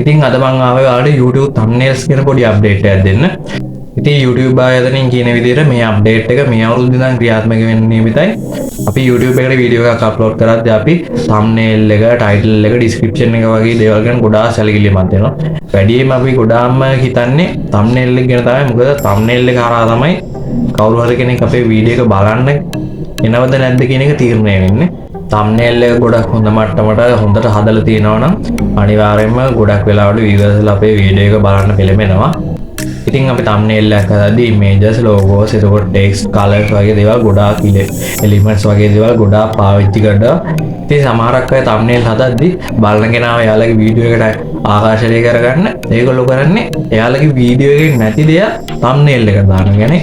ඉතින් අද මම ආවේ ඔයාලට YouTube thumbnails කියන පොඩි අප්ඩේට් එකක් දෙන්න. ඉතින් YouTube ආයතනයෙන් කියන විදිහට මේ අප්ඩේට් එක මේ අවුරුද්ද ඉඳන් ක්‍රියාත්මක වෙන්න නියමිතයි. අපි YouTube එකට වීඩියෝ එකක් අප්ලෝඩ් කරද්දී අපි thumbnail එක, title එක, description එක වගේ දේවල් ගැන ගොඩාක් සැලකිලිමත් වෙනවා. වැඩියෙන්ම අපි ගොඩාක්ම හිතන්නේ thumbnail එක ගැන තමයි. මොකද thumbnail එක හරහා තමයි කවුරු හරි කෙනෙක් අපේ වීඩියෝ එක බලන්න එනවද නැද්ද කියන එක තීරණය වෙන්නේ. thumbnail එක ගොඩක් හොඳ මට්ටමට හොඳට හදලා තියෙනවා නම් අනිවාර්යයෙන්ම ගොඩක් වෙලාවට viewers අපේ වීඩියෝ එක බලන්න පෙළඹෙනවා. ඉතින් අපි thumbnail එකක් හදද්දී images, logos, එතකොට text, colors වගේ දේවල් ගොඩාක් elements වගේ දේවල් ගොඩාක් පාවිච්චි කරනවා. ඉතින් සමහරක් අය thumbnail හදද්දී බලන කෙනාව එයාලගේ වීඩියෝ එකට ආකර්ෂණය කරගන්න ඒගොල්ලෝ කරන්නේ එයාලගේ වීඩියෝ එකේ නැති දෙයක් thumbnail එකට දානවා. يعني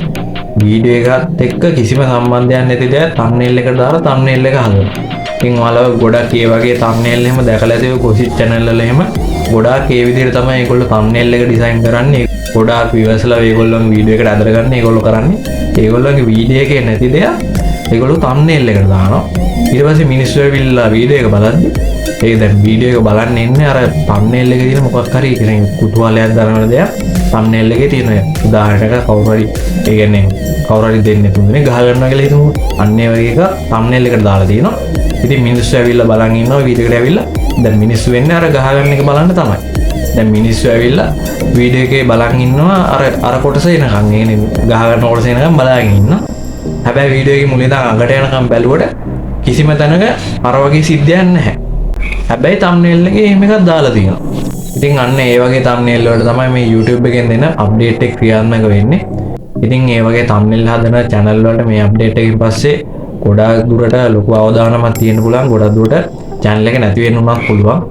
වීඩියෝ එකත් එක්ක කිසිම සම්බන්ධයක් නැති දෙයක් thumbnail එකට දාලා thumbnail එක හදනවා. ඉතින් ඔයාලා ගොඩක් ඒ වගේ thumbnail එහෙම දැකලා තියෙන gossip channel වල එහෙම ගොඩාක් ඒ විදිහට තමයි ඒගොල්ලෝ thumbnail එක ඩිසයින් කරන්නේ. ගොඩාක් viewers-ලා ඒගොල්ලෝගේ වීඩියෝ එකට ඇදලා ගන්න ඒගොල්ලෝ කරන්නේ ඒගොල්ලෝගේ වීඩියෝ එකේ නැති දෙයක් ඒගොල්ලෝ thumbnail එකට දානවා. ඊට පස්සේ මිනිස්සු ඇවිල්ලා වීඩියෝ එක බලද්දි ඒ දැන් වීඩියෝ එක බලන්න ඉන්නේ අර thumbnail එකේ තියෙන මොකක් හරි කියන්නේ කුතුහලයක් දරන දෙයක් thumbnail එකේ තියෙන උදාහරණයක් කවුරු හරි ඒ කියන්නේ කවුරු හරි දෙන්නේ තුන්දෙනෙක් ගහ ගන්නවා කියලා හිතමු. අන්න ඒ වගේ එක thumbnail එකට දාලා තියෙනවා. ඉතින් මිනිස්සු ඇවිල්ලා බලන් ඉන්නවා වීඩියෝ එකට ඇවිල්ලා. දැන් මිනිස්සු වෙන්නේ අර ගහ ගන්න එක බලන්න තමයි. දැන් මිනිස්සු ඇවිල්ලා වීඩියෝ එකේ බලන් ඉන්නවා අර කොටස එනකන්. ඒ කියන්නේ ගහ ගන්න කොටස එනකන් බලාගෙන ඉන්නවා. හැබැයි වීඩියෝ එකේ මුලින් ඉඳන් අගට යනකම් බැලුවට කිසිම තැනක අර වගේ සිද්ධියක් නැහැ. හැබැයි thumbnail එකේ එහෙම එකක් දාලා තියෙනවා. ඉතින් අන්න ඒ වගේ thumbnail වලට තමයි මේ YouTube එකෙන් දෙන අප්ඩේට් එක ක්‍රියාත්මක වෙන්නේ. ඉතින් ඒ වගේ thumbnail හදන channel වලට මේ අප්ඩේට් එකකින් පස්සේ ගොඩාක් දුරට ලොකු අවධානමක් තියෙන්න පුළුවන්. ගොඩක් දුරට channel එක නැති වෙන්න උනත් පුළුවන්.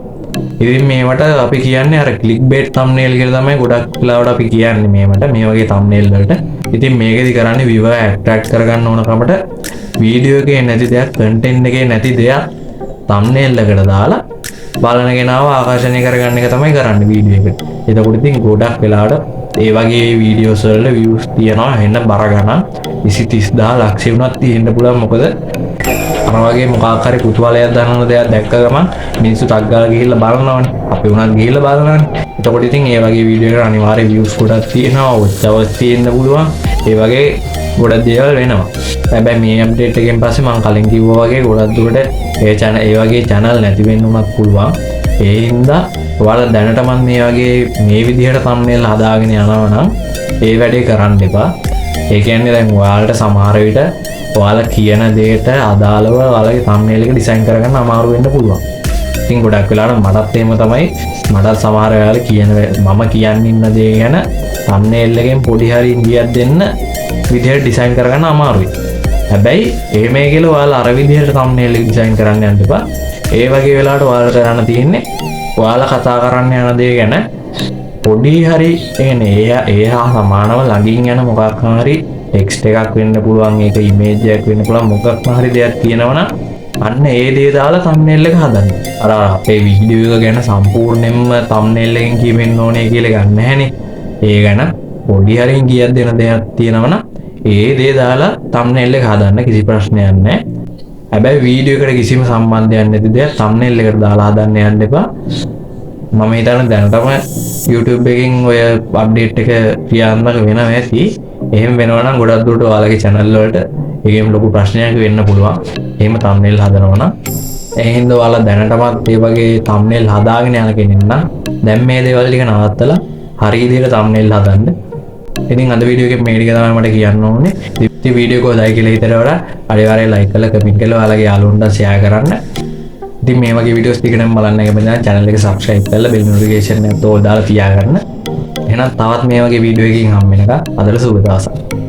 ඉතින් මේවට අපි කියන්නේ අර clickbait thumbnail කියලා තමයි ගොඩක් වෙලාවට අපි කියන්නේ මේවට මේ වගේ thumbnail වලට. ඉතින් මේකෙදි කරන්නේ viewer attract කරගන්න ඕන කමට වීඩියෝ එකේ නැති දෙයක්, content එකේ නැති දෙයක් thumbnail එකට දාලා බලන කෙනාව ආකර්ෂණය කරගන්න එක තමයි කරන්නේ වීඩියෝ එකට. එතකොට ඉතින් ගොඩක් වෙලාවට ඒ වගේ වීඩියෝස් වල views තියනවා එන්න බර ගණන් 20-30000 ලක්ෂ වුණත් තියෙන්න පුළුවන්. මොකද අර වගේ මොකක් හරි කුතුහලයක් දනන දෙයක් දැක්ක ගමන් මිනිස්සු ටක් ගාලා ගිහිල්ලා බලනවනේ. අපි උනත් ගිහිල්ලා බලනවනේ. එතකොට ඉතින් ඒ වගේ වීඩියෝ එකට අනිවාර්ය views ගොඩක් තියෙනවා, watch තියෙන්න පුළුවන්. ඒ වගේ ගොඩක් දේවල් වෙනවා. හැබැයි මේ අප්ඩේට් එකෙන් පස්සේ මම කලින් කිව්වා වගේ ගොඩක් දුරට ඒ වගේ channel නැති වෙන්න උනත් පුළුවන්. ඒ හින්දා ඔයාලා දැනටම මේ වගේ මේ විදිහට thumbnail හදාගෙන යනවා නම් ඒ වැඩේ කරන්න එපා. ඒ කියන්නේ දැන් ඔයාලට සමහර විට ඔයාලා කියන දෙයට අදාළව ඔයාලගේ thumbnail එක ඩිසයින් කරගන්න අමාරු වෙන්න පුළුවන්. ඉතින් ගොඩක් වෙලාවට මටත් එහෙම තමයි. මටත් සමහර වෙලාවට මම කියන්න ඉන්න දේ ගැන thumbnail එකෙන් පොඩි හරි ඉඟියක් දෙන්න විදිහට ඩිසයින් කරගන්න අමාරුයි. හැබැයි එහෙමයි කියලා ඔයාලා අර විදිහට thumbnail එක ඩිසයින් කරන්න යන්න එපා. ඒ වගේ වෙලාවට ඔයාලට කරන්න තියෙන්නේ ඔයාලා කතා කරන්න යන දේ ගැන පොඩි හරි කියන්නේ ඒහා සමානව ළඟින් යන මොකක් හරි ටෙක්ස්ට් එකක් වෙන්න පුළුවන්, ඒක ඉමේජ් එකක් වෙන්න පුළුවන්, මොකක් හරි දෙයක් තියෙනවනම් අන්න ඒ දේ දාලා thumbnail එක හදන්න. අර අපේ වීඩියෝ එක ගැන සම්පූර්ණයෙන්ම thumbnail එකෙන් කියවෙන්න ඕනේ කියලා ගන්න නැහැනේ. ඒ ගැන පොඩි හරි ගියක් දෙන දෙයක් තියෙනවනම් ඒ දේ දාලා thumbnail එක හදන්න කිසි ප්‍රශ්නයක් නැහැ. හැබැයි වීඩියෝ එකට කිසිම සම්බන්ධයක් නැති දෙයක් thumbnail එකට දාලා හදන්න යන්න එපා. මම හිතන්නේ දැනටම YouTube එකකින් ඔය අප්ඩේට් එක ක්‍රියාත්මක වෙනවා ඇති. එහෙම වෙනවා නම් ගොඩක් දුරට ඔයාලගේ channel වලට ඒකෙම ලොකු ප්‍රශ්නයක් වෙන්න පුළුවන්. එහෙම thumbnail හදනවා නම් ඒ හින්දා ඔයාලා දැනටමත් මේ වගේ thumbnail හදාගෙන යන කෙනෙක් නම් දැන් මේ දේවල් ටික නවත්තලා හරි විදිහට thumbnail හදන්න. ඉතින් අද වීඩියෝ එකේ මේ ටික තමයි මට කියන්න ඕනේ. ඉතින් වීඩියෝ එක හොඳයි කියලා හිතලා වඩා අනිවාර්යයෙන් like කරලා comment කරලා ඔයාලගේ යාළුවන්ට share කරන්න. ඉතින් මේ වගේ වීඩියෝස් ටික නම් බලන්න කැමති නම් channel එක subscribe කරලා bell notification එක ඕල් දාලා තියාගන්න. එහෙනම් තවත් මේ වගේ වීඩියෝ එකකින් හම්බ වෙනකම් අදට සුබ දවසක්.